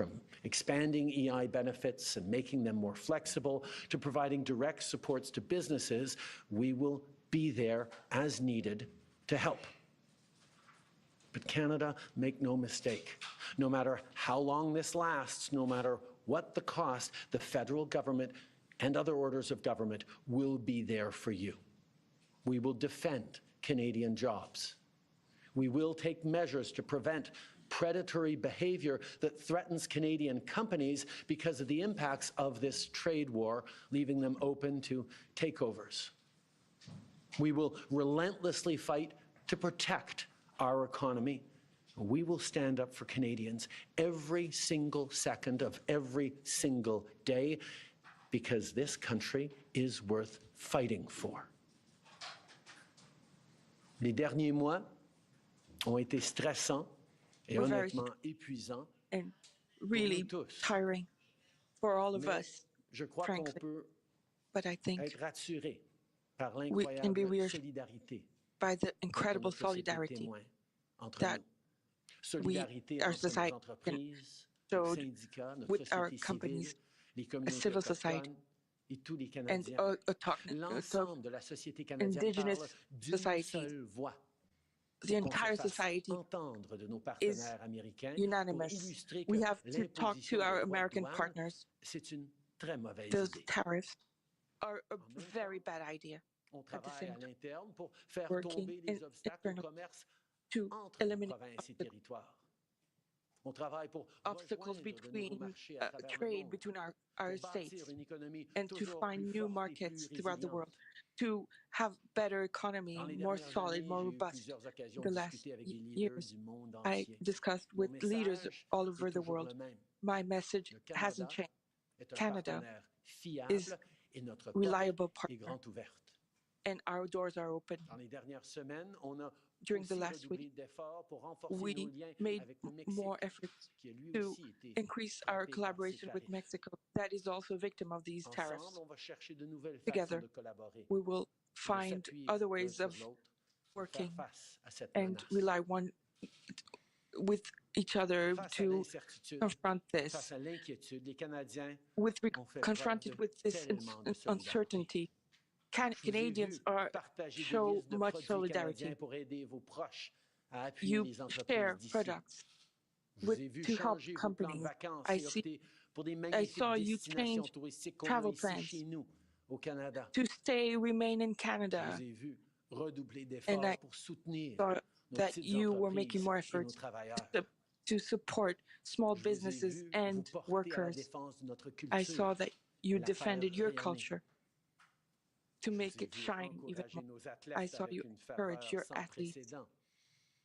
from expanding EI benefits and making them more flexible to providing direct supports to businesses, we will be there as needed to help. But Canada, make no mistake, no matter how long this lasts, no matter what the cost, the federal government and other orders of government will be there for you. We will defend Canadian jobs. We will take measures to prevent predatory behavior that threatens Canadian companies because of the impacts of this trade war, leaving them open to takeovers. We will relentlessly fight to protect our economy. We will stand up for Canadians every single second of every single day because this country is worth fighting for. Les derniers mois ont été stressants et honnêtement épuisants and really tiring for all of us, je crois qu'on peut être rassuré par l'incroyable solidarité by the incredible solidarity that our society showed with our companies, civil society, and indigenous society. The entire society is unanimous. We have to talk to our American partners. Those tariffs are a very bad idea. At the same time, working internally to eliminate obstacles between trade between our states and to find new markets throughout the world, to have better economy, more solid, more robust. The last years, I discussed with leaders all over the world. My message hasn't changed. Canada is a reliable partner, and our doors are open. During the last week, we made more efforts to increase our collaboration with Mexico. That is also a victim of these tariffs. Together, we will find other ways of working and rely one with each other to confront this. Confronted with this uncertainty, Canadians show much solidarity. You share products to help companies. I saw you change travel plans to remain in Canada. And I saw that you were making more efforts to support small businesses and workers. I saw that you defended your culture to make it shine even more. I saw you encourage your athletes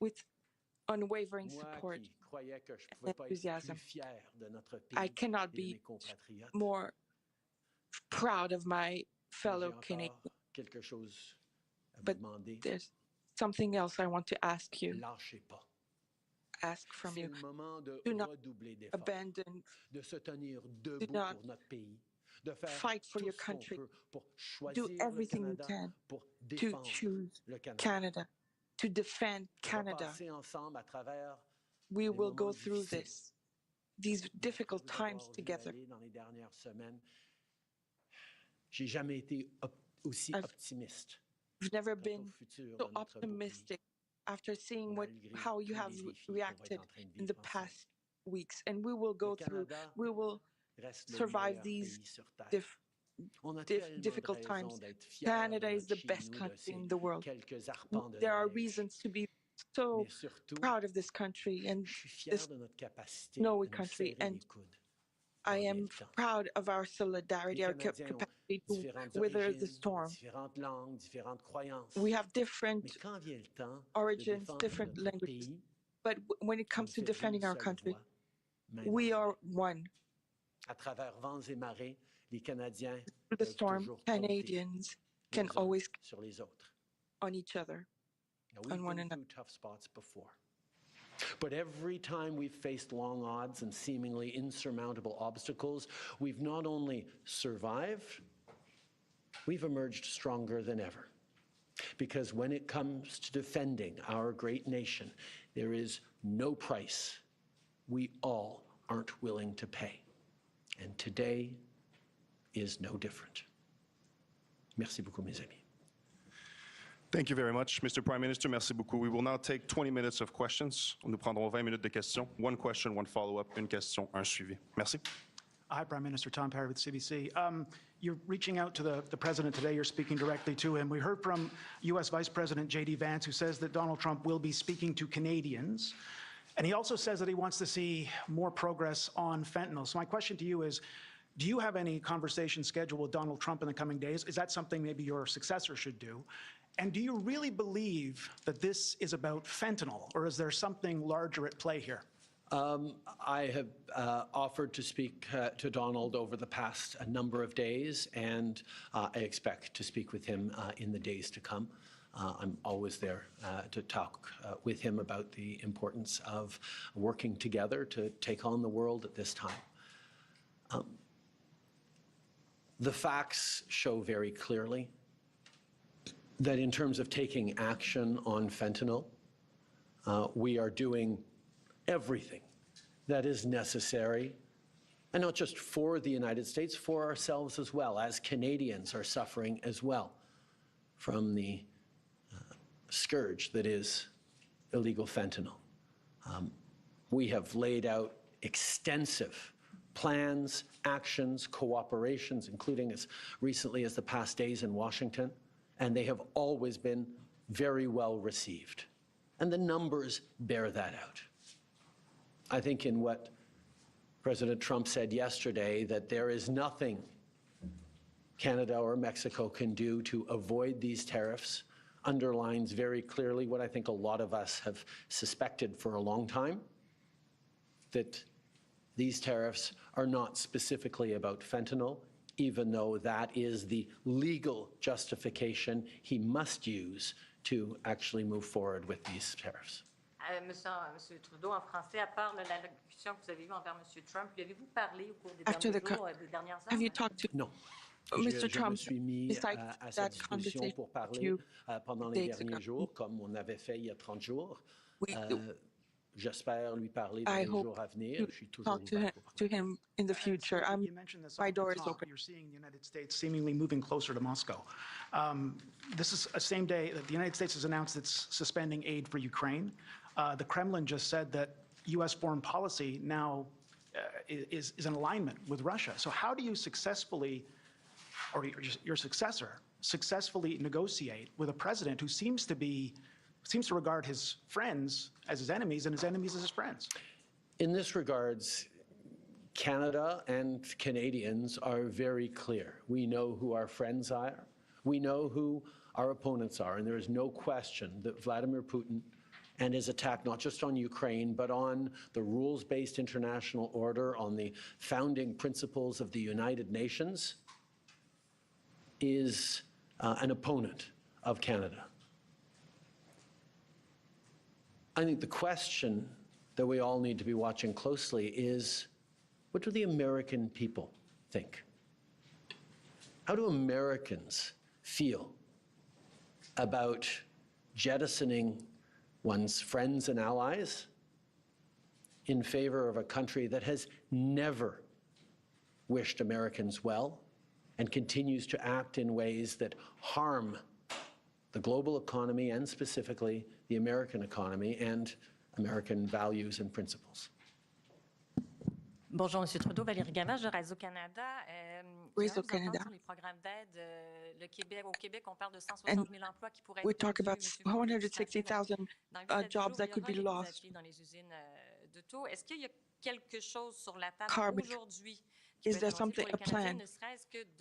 with unwavering support and enthusiasm. I cannot be more proud of my fellow Canadians. But there's something else I want to ask you. Ask from you. Do not abandon. Do not fight for your country. Do everything you can to choose Canada, to defend Canada. We will go through these difficult times together. I've never been so optimistic after seeing how you have reacted in the past weeks, and we will go through. We will survive these difficult times. Canada is the best country in the world. There are reasons to be so proud of this country and this snowy country, and I am proud of our solidarity, our capacity to weather the storm. We have different origins, different languages, but when it comes to defending our country, we are one. Through the storm, Canadians can always on each other, on one another. But every time we've faced long odds and seemingly insurmountable obstacles, we've not only survived, we've emerged stronger than ever. Because when it comes to defending our great nation, there is no price we all aren't willing to pay. And today is no different. Merci beaucoup, mes amis. Thank you very much, Mr. Prime Minister. Merci beaucoup. We will now take 20 minutes of questions. Nous prendrons 20 minutes de questions. One question, one follow-up, une question, un suivi. Merci. Hi, Prime Minister. Tom Perry with CBC. You're reaching out to the president today. You're speaking directly to him. We heard from U.S. Vice President J.D. Vance, who says that Donald Trump will be speaking to Canadians. And he also says that he wants to see more progress on fentanyl. So my question to you is, do you have any conversation scheduled with Donald Trump in the coming days? Is that something maybe your successor should do? And do you really believe that this is about fentanyl, or is there something larger at play here? I have offered to speak to Donald over the past number of days, and I expect to speak with him in the days to come. I'm always there to talk with him about the importance of working together to take on the world at this time. The facts show very clearly that in terms of taking action on fentanyl, we are doing everything that is necessary, and not just for the United States, for ourselves as well, as Canadians are suffering as well from the scourge that is illegal fentanyl. We have laid out extensive plans, actions, cooperations, including as recently as the past days in Washington, and they have always been very well received. And the numbers bear that out. I think in what President Trump said yesterday, that there is nothing Canada or Mexico can do to avoid these tariffs, underlines very clearly what I think a lot of us have suspected for a long time, that these tariffs are not specifically about fentanyl, even though that is the legal justification he must use to actually move forward with these tariffs. Monsieur Trudeau, en français, à part l'allocution que vous avez eue envers Monsieur Trump, lui avez-vous parlé au cours des After derniers the jours, des dernières heures? Have you talked to Non. Mr. Je Trump me suis mis besides à sa that disposition conversation pour with parler you pendant les days derniers ago? jours, comme on avait fait il y a 30 jours. We, J'espère lui parler dans I les hope jours à venir. you Je suis toujours talk ouvert pour to him in the future. You mentioned this My off the door is top. open. You're seeing the United States seemingly moving closer to Moscow. This is the same day that the United States has announced it's suspending aid for Ukraine. The Kremlin just said that U.S. foreign policy now is in alignment with Russia. So how do you successfully, or your successor, successfully negotiate with a president who seems to regard his friends as his enemies and his enemies as his friends? In this regards, Canada and Canadians are very clear. We know who our friends are. We know who our opponents are. And there is no question that Vladimir Putin and his attack not just on Ukraine, but on the rules-based international order, on the founding principles of the United Nations, is an opponent of Canada. I think the question that we all need to be watching closely is, what do the American people think? How do Americans feel about jettisoning one's friends and allies in favor of a country that has never wished Americans well and continues to act in ways that harm the global economy and specifically the American economy and American values and principles? Bonjour, Monsieur Trudeau. Valérie Gavage de Radio-Canada. Radio-Canada. Sur les programmes d'aide, au Québec, on parle de 160 000 emplois qui pourraient We être talk about perdus. 160,000 jobs that could be lost. Dans les usines d'auto. Est-ce qu'il y a quelque chose sur la table Carbon. aujourd'hui? Is there something, a plan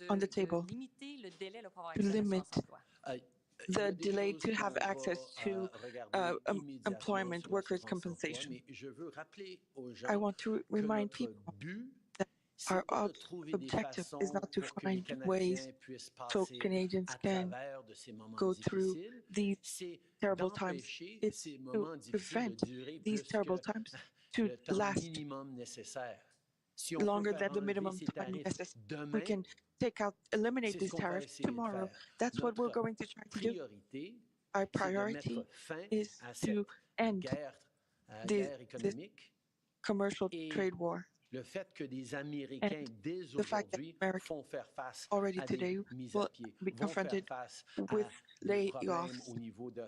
on the table limiter le délai pour avoir to limit the Il y a des delay choses to qu'on have va, access to regarder immédiatement employment, sur workers' l'assurance emploi, compensation? mais je veux rappeler aux gens I want to que remind notre people but, that c'est our pas de trouver des objective façons is not to pour que les find ways Canadiens puissent so passer Canadians à can travers de ces moments go through difficiles. these C'est terrible times. d'empêcher It's ces to moments difficiles prevent de durer these plus terrible que times to le temps last minimum nécessaire. Si on peut longer faire than the enlever minimum ces time tarifs necessary. We demain, can eliminate c'est ce these qu'on va tariffs essayer de tomorrow. faire. That's what we're Notre going to try to do. priorité, Our c'est de priority mettre fin is à cette to end guerre this économique commercial et trade war Le fait que des Américains, dès the fact that aujourd'hui, Americans font faire face already à today des mises à will pied, be vont faire confronted face with à des problèmes layoffs, au niveau de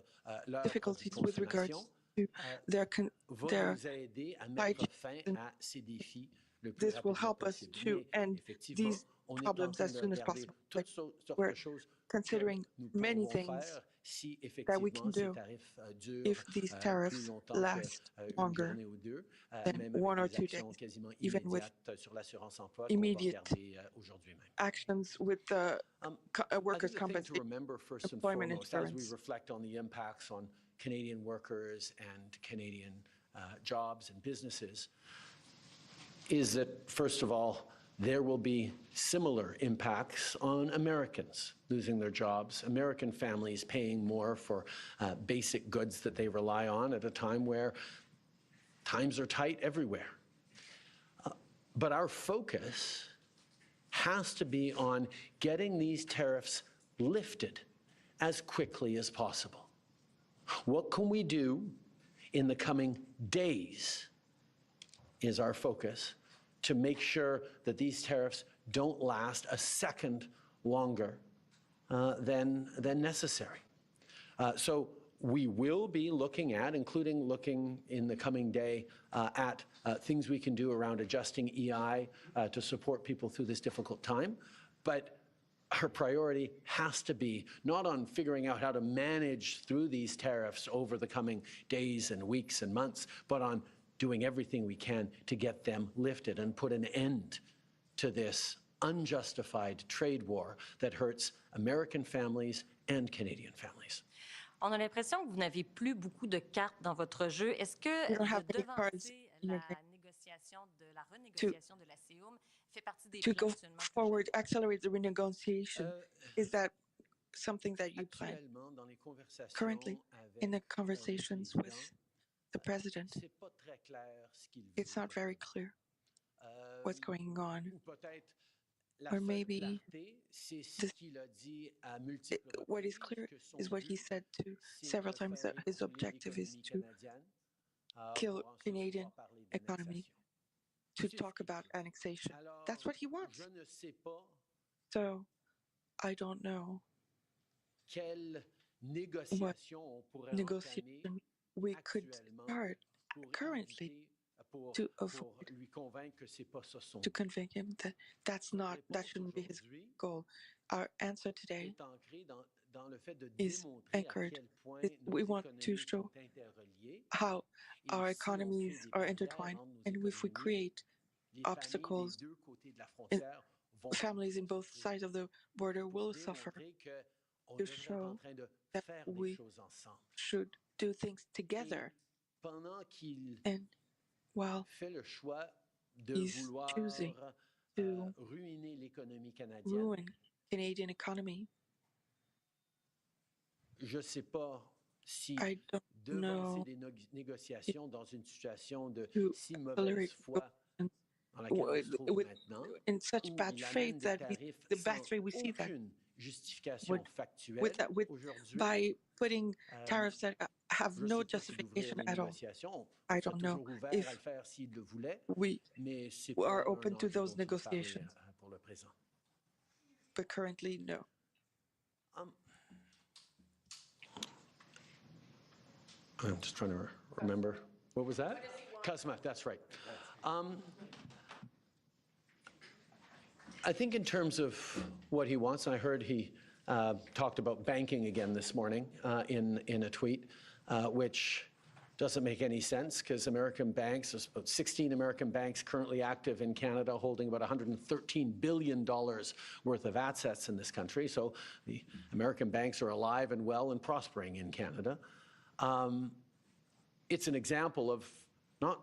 leur difficulties with consommation, regards to their va their nous aider à supply mettre fin chain. à ces défis le plus This will rapidement help us possible. to Mais end effectivement, these on est en problems train as de soon as regarder possible. toutes sortes We're de choses que considering nous many pouvons things faire si that we can effectivement ces do tarifs durent if these plus tariffs longtemps last qu'une longer journée ou deux, than même avec 1 or des 2 actions days, quasiment even with immédiates sur l'assurance emploi qu'on va immediate regarder aujourd'hui même. actions with the I workers' think the thing to compensation, remember first and employment foremost as we insurance. reflect on the impacts on Canadian workers and Canadian jobs and businesses is that, first of all, there will be similar impacts on Americans losing their jobs, American families paying more for basic goods that they rely on at a time where times are tight everywhere. But our focus has to be on getting these tariffs lifted as quickly as possible. What can we do in the coming days is our focus to make sure that these tariffs don't last a second longer than necessary. So we will be looking at, including looking in the coming day at things we can do around adjusting EI to support people through this difficult time. But our priority has to be not on figuring out how to manage through these tariffs over the coming days and weeks and months, but on doing everything we can to get them lifted and put an end to this unjustified trade war that hurts American families and Canadian families. On a l'impression que vous n'avez plus beaucoup de cartes dans votre jeu. Est-ce que You don't have de any cards devancer in your la game négociation de la renégociation de la CEUM fait partie des to plans go actuellement que forward, accelerate the renegotiation? Is that something that you plan? Actuellement, dans les conversations Currently, in the avec conversations le with président, the president, c'est pas très clair ce qu'il veut. it's not very clear what's going on. Ou peut-être la Or seule maybe clarté, c'est ce qu'il a dit à multiples what is reprises, clear que son is what he but, said to c'est several de times faire that his écrouler objective is l'économie to canadienne kill pour ensuite Canadian pouvoir parler economy, d'annexation. to C'est ce talk qu'il about veut. annexation. Alors, That's what he wants. je ne sais pas So I don't know quelle négociation on pourrait entamer negotiation we could actuellement start pour currently éviter, pour lui convaincre que c'est pas ça son to convince him that that shouldn't be his goal. Our answer today est ancré dans le fait de is démontrer à anchored. quel point We nos want to économies show sont interreliées. how Et our si on crée economies des are barrières intertwined, entre nos and if we économies, create les familles obstacles, des deux côtés de la frontière vont families in both sides of the border will suffer. démontrer qu'on To devrait être en show train de that faire des we choses ensemble. should do things together. Pendant qu'il And while fait le choix de he's vouloir choosing to ruiner l'économie canadienne, ruin Canadian economy, je ne sais pas si I don't devancer know des négociations dans une situation de to si mauvaise accelerate foi dans laquelle on se trouve maintenant, in such où bad il amène faith des that tarifs the sans bad faith we see that aucune justification factuelle with aujourd'hui, by putting tariffs that have je no sais pas si d'ouvrir justification des at all. négociations. I On serait don't know toujours ouvert if à le faire s'il le voulait, we mais c'est are pas open un to enjeu those dont il parlait, negotiations. pour le présent. But currently, no. I'm just trying to remember. What was that? CUSMA, that's right. I think in terms of what he wants, and I heard he talked about banking again this morning in a tweet, which doesn't make any sense because American banks, there's about 16 American banks currently active in Canada holding about $113 billion worth of assets in this country. So the American banks are alive and well and prospering in Canada. It's an example of not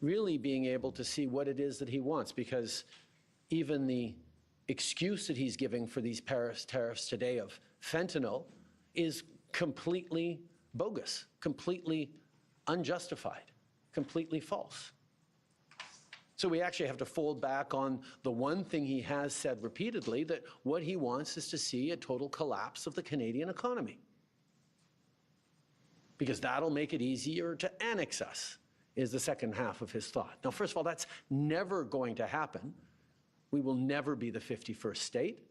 really being able to see what it is that he wants, because even the excuse that he's giving for these tariffs today of fentanyl is completely bogus, completely unjustified, completely false. So we actually have to fold back on the one thing he has said repeatedly, that what he wants is to see a total collapse of the Canadian economy, because that'll make it easier to annex us is the second half of his thought. Now, first of all, that's never going to happen. We will never be the 51st state.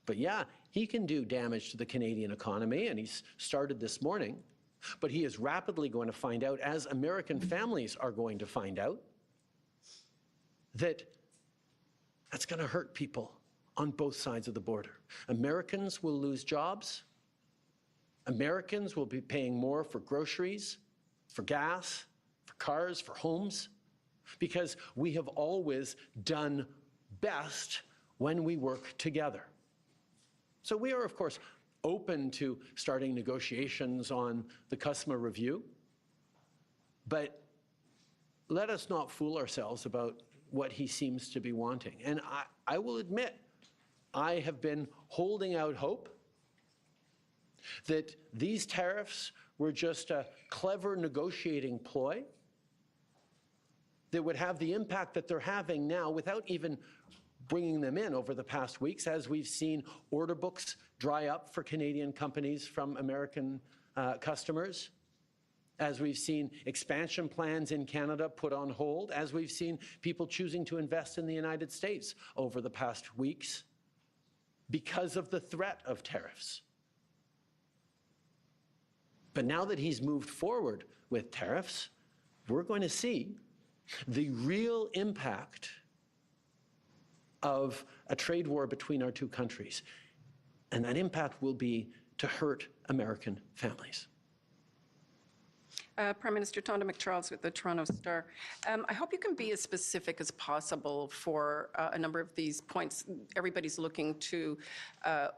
But yeah, he can do damage to the Canadian economy, and he's started this morning. But he is rapidly going to find out, as American families are going to find out, that that's going to hurt people on both sides of the border. Americans will lose jobs. Americans will be paying more for groceries, for gas, for cars, for homes, because we have always done best when we work together. So we are, of course, open to starting negotiations on the customer review, but let us not fool ourselves about what he seems to be wanting. And I will admit, I have been holding out hope that these tariffs were just a clever negotiating ploy that would have the impact that they're having now without even bringing them in over the past weeks, as we've seen order books dry up for Canadian companies from American customers, as we've seen expansion plans in Canada put on hold, as we've seen people choosing to invest in the United States over the past weeks because of the threat of tariffs. But now that he's moved forward with tariffs, we're going to see the real impact of a trade war between our two countries. And that impact will be to hurt American families. Prime Minister Tonda McCharles with the Toronto Star. I hope you can be as specific as possible for a number of these points. Everybody's looking to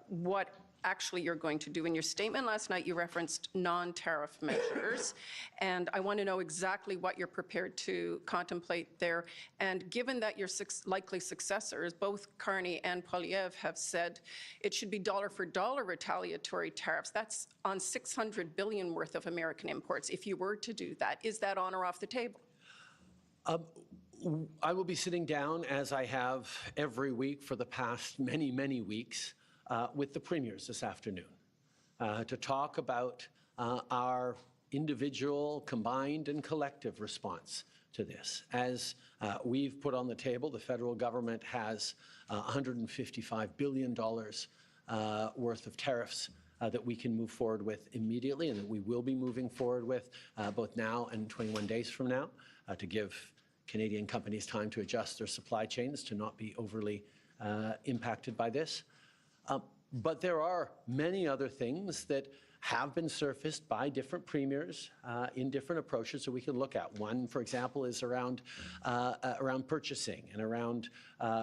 what actually you're going to do. In your statement last night, you referenced non-tariff measures, and I want to know exactly what you're prepared to contemplate there. And given that your likely successors, both Carney and Poilievre, have said it should be dollar-for-dollar retaliatory tariffs, that's on $600 billion worth of American imports. If you were to do that, is that on or off the table? I will be sitting down, as I have every week for the past many, many weeks, with the premiers this afternoon to talk about our individual, combined and collective response to this. As we've put on the table, the federal government has $155 billion worth of tariffs that we can move forward with immediately, and that we will be moving forward with both now and 21 days from now to give Canadian companies time to adjust their supply chains to not be overly impacted by this. But there are many other things that have been surfaced by different premiers in different approaches that we can look at. One, for example, is around purchasing and around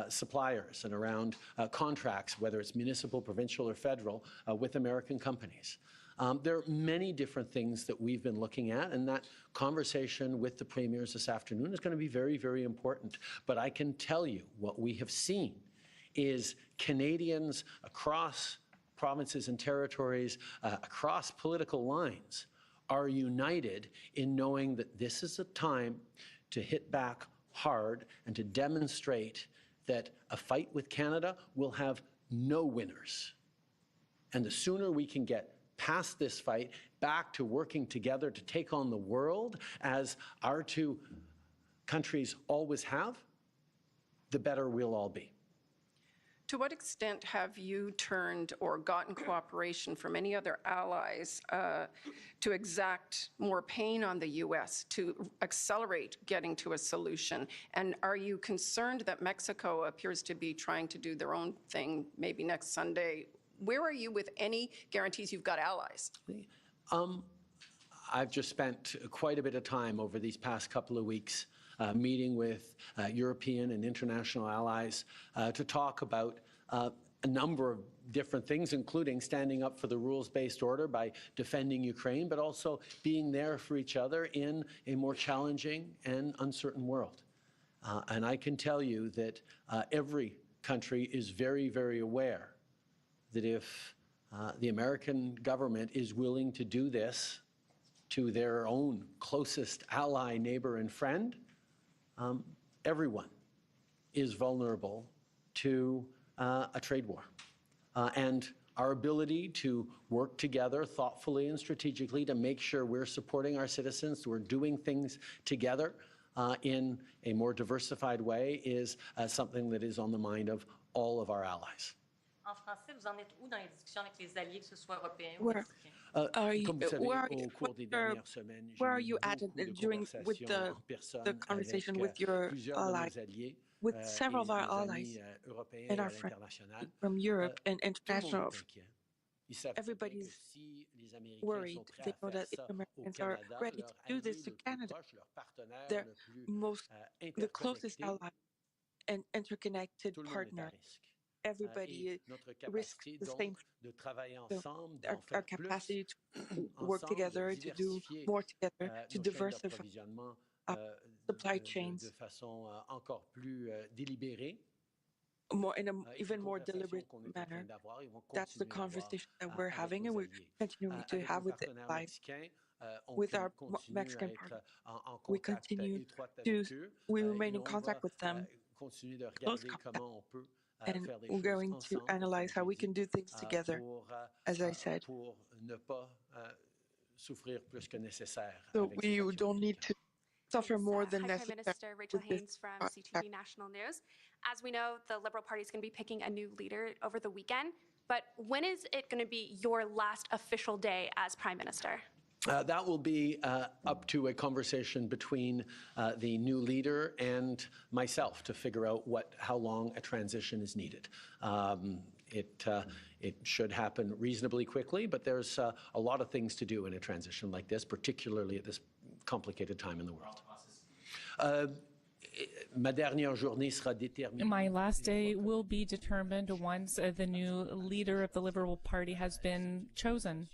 suppliers and around contracts, whether it's municipal, provincial, or federal, with American companies. There are many different things that we've been looking at, and that conversation with the premiers this afternoon is going to be very, very important. But I can tell you what we have seen is Canadians across provinces and territories, across political lines, are united in knowing that this is a time to hit back hard and to demonstrate that a fight with Canada will have no winners. And the sooner we can get past this fight, back to working together to take on the world, as our two countries always have, the better we'll all be. To what extent have you turned or gotten cooperation from any other allies to exact more pain on the U.S. to accelerate getting to a solution? And are you concerned that Mexico appears to be trying to do their own thing maybe next Sunday? Where are you with any guarantees you've got allies? I've just spent quite a bit of time over these past couple of weeks meeting with European and international allies to talk about a number of different things, including standing up for the rules-based order by defending Ukraine, but also being there for each other in a more challenging and uncertain world. And I can tell you that every country is very, very aware that if the American government is willing to do this to their own closest ally, neighbor, and friend, everyone is vulnerable to a trade war. And our ability to work together thoughtfully and strategically to make sure we're supporting our citizens, we're doing things together in a more diversified way is something that is on the mind of all of our allies. En français, vous en êtes où dans les discussions avec les alliés, que ce soit européens ou Where mexicains? are you, Comme vous savez, where are au you, cours des where dernières semaines, j'ai are eu you at beaucoup de during with conversations en the personne conversation avec with your plusieurs de allies, nos alliés with et several of our des allies amis européens and et à our friends l'international. from Europe and Tout le monde international? est inquiet. Ils savent très bien que Everybody's si les Américains worried. sont prêts They à know faire that if ça au Americans are Canada, ready to leur do allié this to le plus Canada, proche, leur partenaire their le plus the closest interconnecté, ally and interconnected tout le monde est à partner, risque. everybody Et notre risks capacité the donc same. de travailler So ensemble, our d'en faire plus capacity to work ensemble, de together, to do diversifier more together, to nos chaînes diversify d'approvisionnement supply de chains façon encore plus délibérée. more in an Et even une more conversation deliberate qu'on est en train manner. d'avoir et vont That's the continuer à avoir conversation that we're avec having nos and we're alliés. continuing to Avec have nos with the partenaires allies. mexicains, on With our continue à Mexican être partners, en we contact continue étroit to, avec eux we et remain in on contact va with them, continuer de close regarder contact, comment on peut and faire les we're choses going to ensemble, analyze how comme we j'ai can dit, do things together, as I said. pour ne pas souffrir plus que nécessaire So avec ces we actions don't need américaines. to suffer Thanks, more than Hi, Prime necessary Minister Rachel with this Haynes from contact. CTV National News. As we know, the Liberal Party is going to be picking a new leader over the weekend. But when is it going to be your last official day as Prime Minister? That will be up to a conversation between the new leader and myself to figure out how long a transition is needed. It should happen reasonably quickly, but there's a lot of things to do in a transition like this, particularly at this complicated time in the world. My last day will be determined once the new leader of the Liberal Party has been chosen.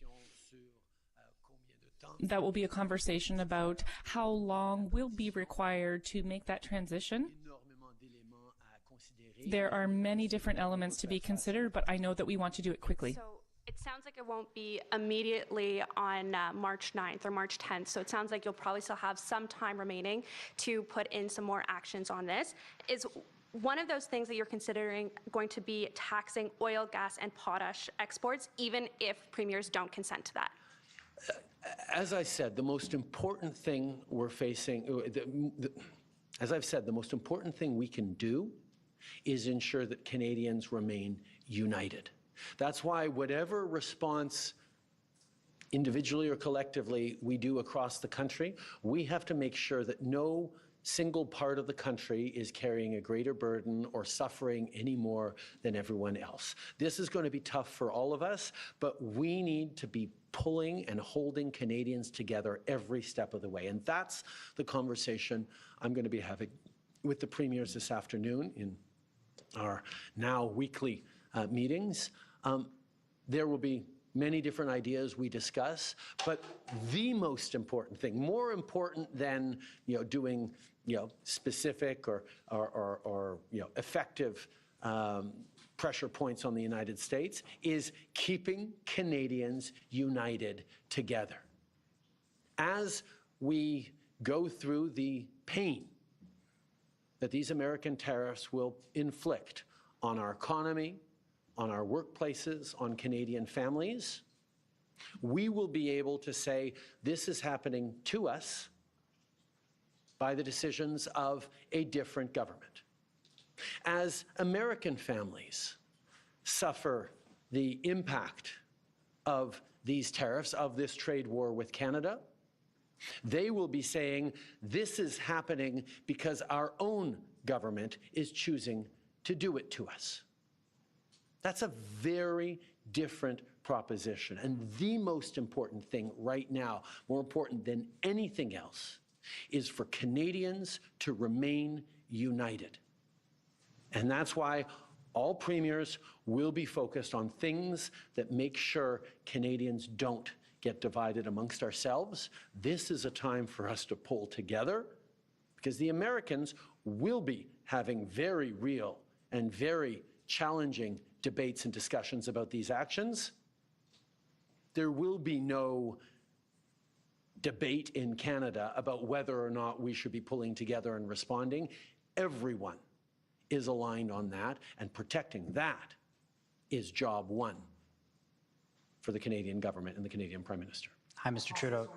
That will be a conversation about how long will be required to make that transition. There are many different elements to be considered, but I know that we want to do it quickly. So it sounds like it won't be immediately on March 9th or March 10th. So it sounds like you'll probably still have some time remaining to put in some more actions on this. Is one of those things that you're considering going to be taxing oil, gas, and potash exports, even if premiers don't consent to that? As I said, the most important thing we're facing, as I've said, the most important thing we can do is ensure that Canadians remain united. That's why whatever response, individually or collectively, we do across the country, we have to make sure that no single part of the country is carrying a greater burden or suffering any more than everyone else. This is going to be tough for all of us, but we need to be pulling and holding Canadians together every step of the way. And that's the conversation I'm going to be having with the premiers this afternoon in our now weekly meetings. There will be many different ideas we discuss, but the most important thing, more important than doing specific or effective pressure points on the United States, is keeping Canadians united together. As we go through the pain that these American tariffs will inflict on our economy, on our workplaces, on Canadian families, we will be able to say this is happening to us by the decisions of a different government. As American families suffer the impact of these tariffs, of this trade war with Canada, they will be saying this is happening because our own government is choosing to do it to us. That's a very different proposition. And the most important thing right now, more important than anything else, is for Canadians to remain united. And that's why all premiers will be focused on things that make sure Canadians don't get divided amongst ourselves. This is a time for us to pull together because the Americans will be having very real and very challenging debates and discussions about these actions. There will be no debate in Canada about whether or not we should be pulling together and responding. Everyone is aligned on that, and protecting that is job one for the Canadian government and the Canadian Prime Minister. Hi, Mr. Trudeau.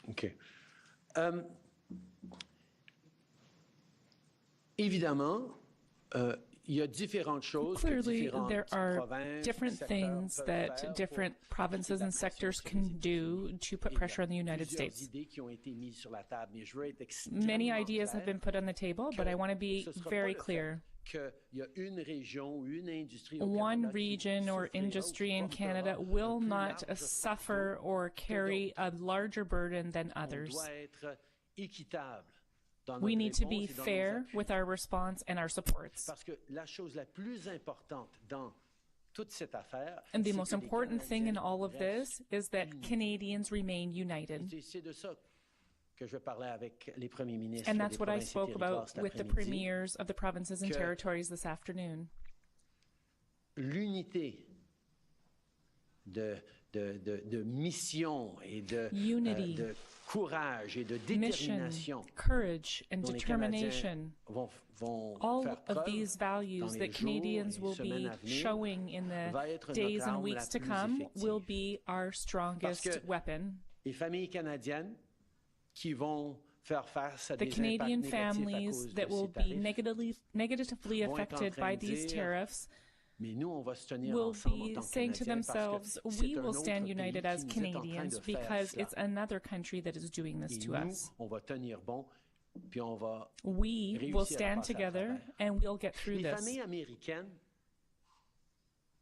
Okay. Évidemment, il y a différentes choses que Clearly, différentes there are provinces, different secteurs things peuvent that faire different pour provinces and appliquer la sectors pression can sur les do to put pressure on the United plusieurs States. idées qui ont été mises sur la table, mais je veux être Many extrêmement ideas have clair been put on the table, but I want to be que ce sera very pas le clear. fait qu'il y a une région ou une industrie au One Canada qui region or souffrira ou industry in portera Canada un will plus not large suffer fardeau or que carry a d'autres. larger burden than On others. doit être équitable dans We notre need to be réponse et dans nos fair appuis. with our response and our supports. Parce que la chose la plus importante dans toute cette affaire, And the c'est most que les important thing in all of Canadiens this is that Canadians remain united. C'est de ça que je parlais avec les premiers ministres And des that's what I provinces et spoke territoires about cet with the après-midi. premiers of the provinces and que- territories this afternoon. L'unité de mission et Unity, de courage et de Mission, détermination courage, and dont les Canadiens determination. vont All faire of preuve these dans values les that jours Canadians et will semaines be à venir showing in va the être days notre and arme weeks la to plus come will effective. be our strongest que- weapon. Les familles canadiennes qui vont faire face à The des Canadian impacts négatifs à families cause that de will ces be tarifs, negatively vont être en affected train by de these dire, tariffs mais nous, on va se tenir will ensemble en be tant que saying to Canadiens parce themselves, que we c'est un will autre stand pays united qui as nous est en train Canadians de faire because cela. it's another country that is doing this Et to nous, us. on va tenir bon, puis on va We réussir will à stand passer à together travers. and we'll get through Les this. familles américaines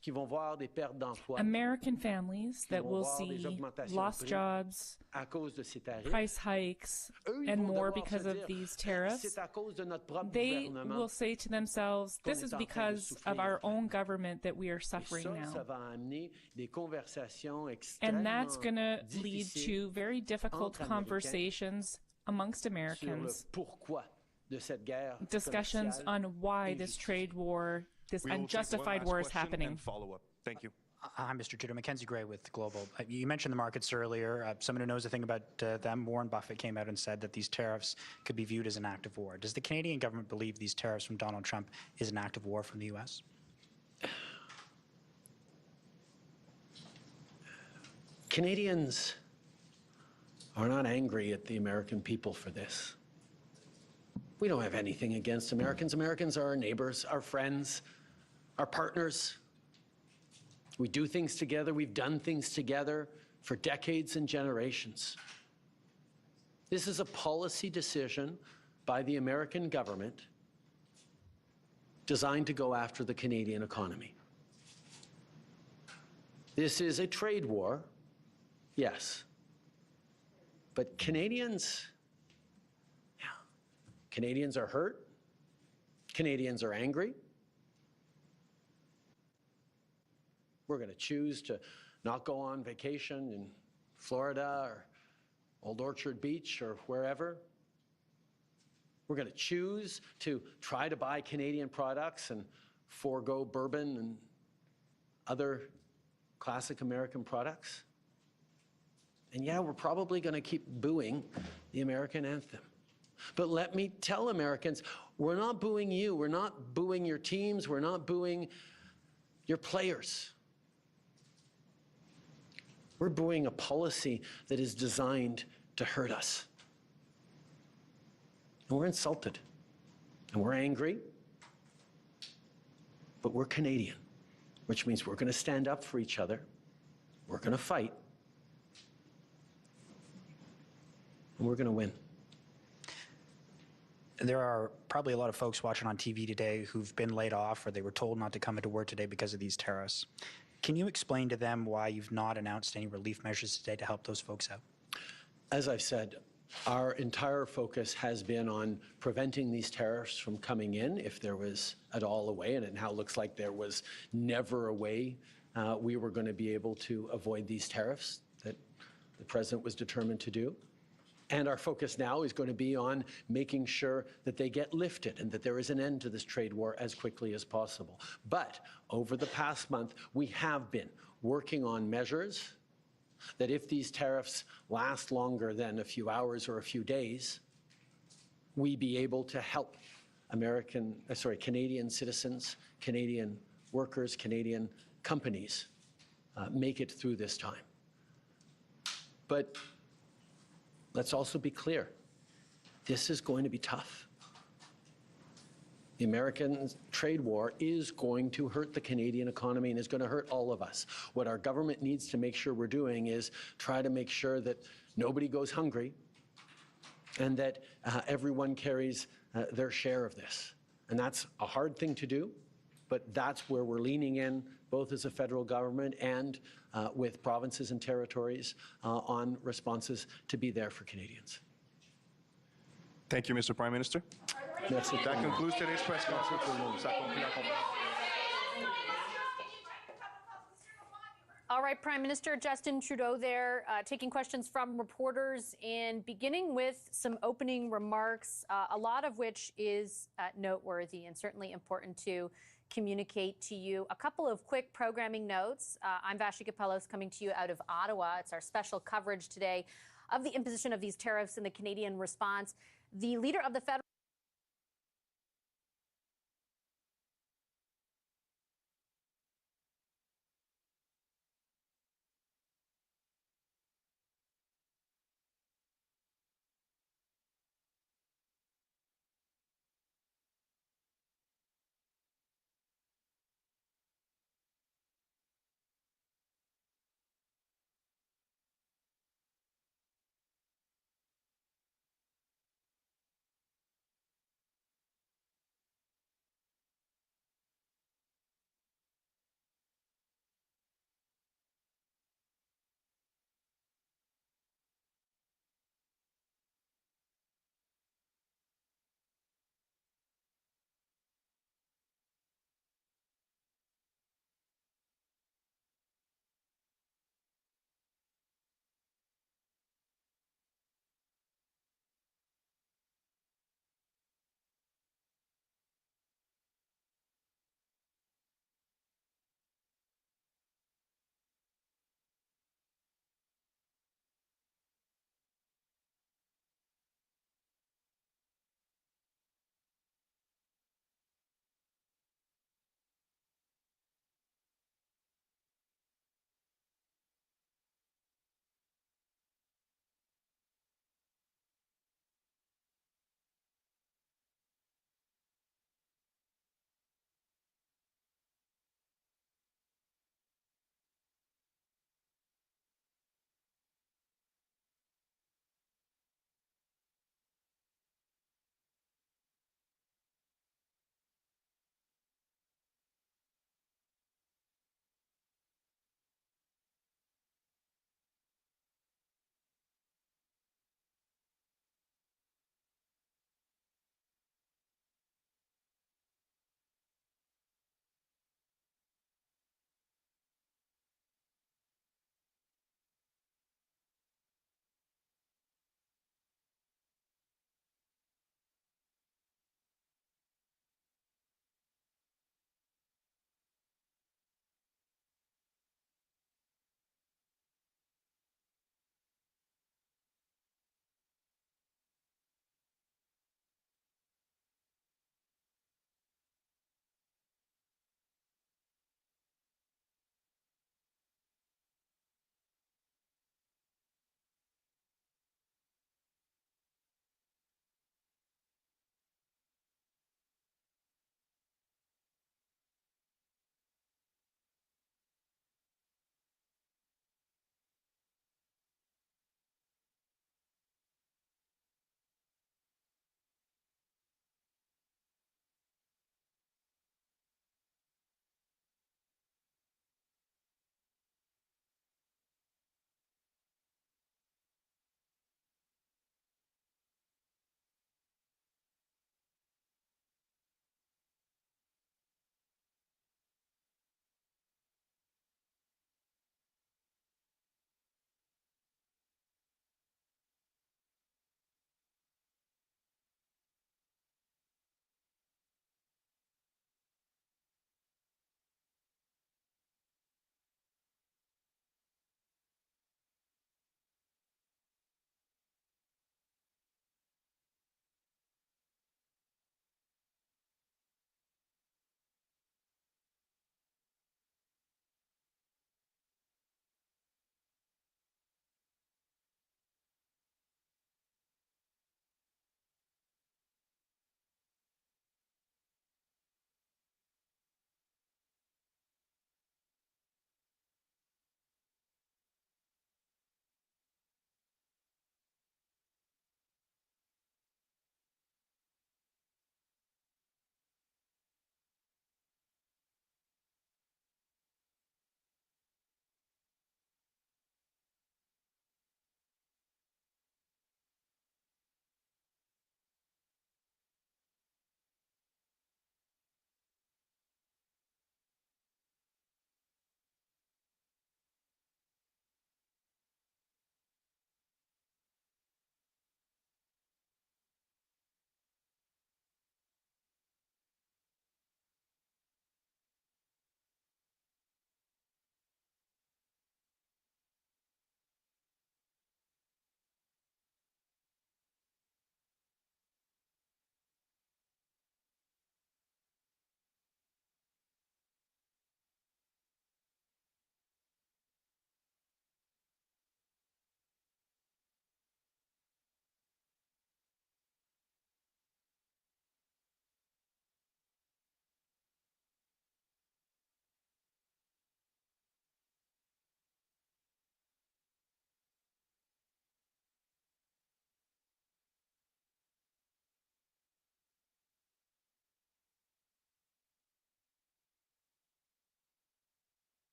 qui vont voir des pertes d'emploi American families that vont will voir des see augmentations lost de prix jobs, à cause de ces tarifs, price hikes, eux, ils and vont more devoir because se of dire, these tariffs. c'est à cause de notre propre They gouvernement. will say to themselves, qu'on this est is en train de because of souffrir our own maintenant. government that we are Et suffering ça now. va amener des conversations And that's extrêmement going to lead difficiles to very difficult entre Américains conversations amongst sur le Americans, pourquoi de cette guerre discussions commerciale on why this injustifiée. trade war, this We will take one unjustified last war is question happening. and follow up. Thank you. Hi, Mr. Trudeau. Mackenzie Gray with Global. You mentioned the markets earlier. Someone who knows a thing about them, Warren Buffett, came out and said that these tariffs could be viewed as an act of war. Does the Canadian government believe these tariffs from Donald Trump is an act of war from the U.S.? Canadians are not angry at the American people for this. We don't have anything against Americans. Americans are our neighbors, our friends, our partners. We do things together. We've done things together for decades and generations. This is a policy decision by the American government designed to go after the Canadian economy. This is a trade war, yes. But Canadians, yeah, Canadians are hurt. Canadians are angry. We're going to choose to not go on vacation in Florida or Old Orchard Beach or wherever. We're going to choose to try to buy Canadian products and forego bourbon and other classic American products. And yeah, we're probably going to keep booing the American anthem. But let me tell Americans, we're not booing you. We're not booing your teams. We're not booing your players. We're booing a policy that is designed to hurt us. And we're insulted. And we're angry. But we're Canadian, which means we're going to stand up for each other. We're going to fight. And we're going to win. There are probably a lot of folks watching on TV today who've been laid off or they were told not to come into work today because of these tariffs. Can you explain to them why you've not announced any relief measures today to help those folks out? As I've said, our entire focus has been on preventing these tariffs from coming in, if there was at all a way, and it now looks like there was never a way we were going to be able to avoid these tariffs that the president was determined to do. And our focus now is going to be on making sure that they get lifted and that there is an end to this trade war as quickly as possible. But over the past month, we have been working on measures that if these tariffs last longer than a few hours or a few days, we be able to help Canadian citizens, Canadian workers, Canadian companies make it through this time. But let's also be clear. This is going to be tough. The American trade war is going to hurt the Canadian economy and is going to hurt all of us. What our government needs to make sure we're doing is try to make sure that nobody goes hungry and that everyone carries their share of this. And that's a hard thing to do, but that's where we're leaning in, both as a federal government and with provinces and territories on responses to be there for Canadians. Thank you, Mr. Prime Minister. Merci. That concludes today's press conference. Ça conclut la conférence. All right, Prime Minister Justin Trudeau there, taking questions from reporters and beginning with some opening remarks, a lot of which is noteworthy and certainly important to communicate to you. A couple of quick programming notes. I'm Vashi Kapelos coming to you out of Ottawa. It's our special coverage today of the imposition of these tariffs and the Canadian response. The leader of the federal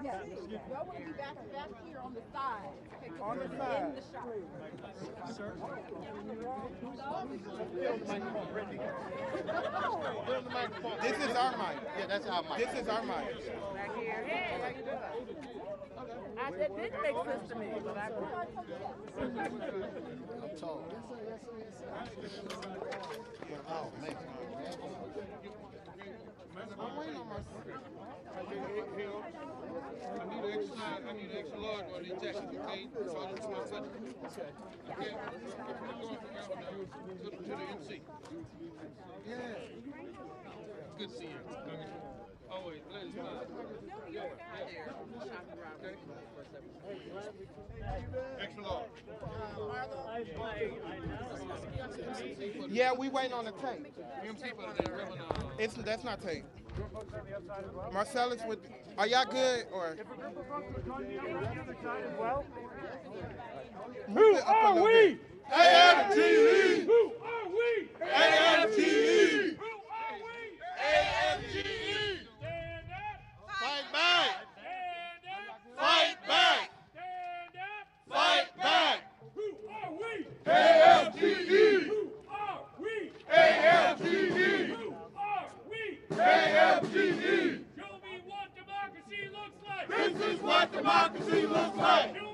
Y'all want to be back here on the side. On the side. In the shop. Sir. This is our mic. Yeah, that's our mic. This is our mic. Back here. Hey. That didn't make sense to me, but I'm tall. Oh, man. I'm waiting on my... I need an extra large one of these jackets, okay? So I just want to touch it. Okay. To the NC. Yeah. Good to see you. Always. Ladies, no, you're okay. Extra large. Yeah, we waiting on the tape. That's not tape. Marcellus would. Are y'all good or? Who are we? AFTE. Who are we? AFTE. Who are we? AFTE. Stand up. Fight back. Stand up. Fight back. Stand up. Fight back. Who are we? AFTE. Who are we? AFTE. Who are we? AFTE. Show me what democracy looks like. This is what democracy looks like.